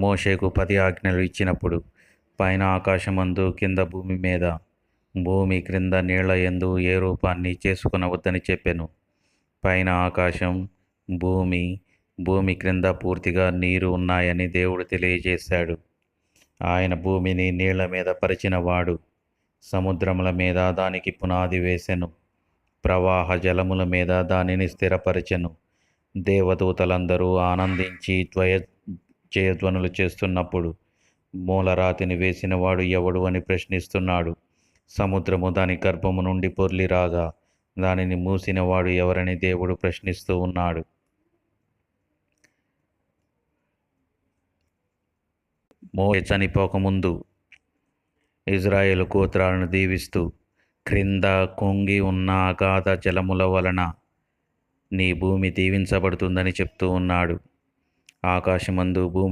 మోషేకు 10 ఆజ్ఞలు ఇచ్చినప్పుడు పైన ఆకాశమందు కింద భూమి మీద భూమి క్రింద నీళ్ల యందు ఏ రూపాన్ని చేసుకొనవద్దని చెప్పెను. పైన ఆకాశం, భూమి, భూమి క్రింద పూర్తిగా నీరు ఉన్నాయని దేవుడు తెలియజేశాడు. ఆయన భూమిని నీళ్ల మీద పరిచినవాడు. సముద్రముల మీద దానికి పునాది వేసెను. ప్రవాహ జలముల మీద దానిని స్థిరపరచెను. దేవదూతలందరూ ఆనందించి జయధ్వనులు చేస్తున్నప్పుడు మూలరాతిని వేసినవాడు ఎవడు అని ప్రశ్నిస్తున్నాడు. సముద్రము దాని గర్భము నుండి పొర్లి రాగా దానిని మూసినవాడు ఎవరని దేవుడు ప్రశ్నిస్తూ ఉన్నాడు. మోషే చనిపోకముందు ఇజ్రాయేలు గోత్రాలను దీవిస్తూ, క్రింద కుంగి ఉన్న అగాధ జలముల వలన నీ భూమి దీవించబడుతుందని చెప్తూ ఉన్నాడు. ఆకాశమందు భూమి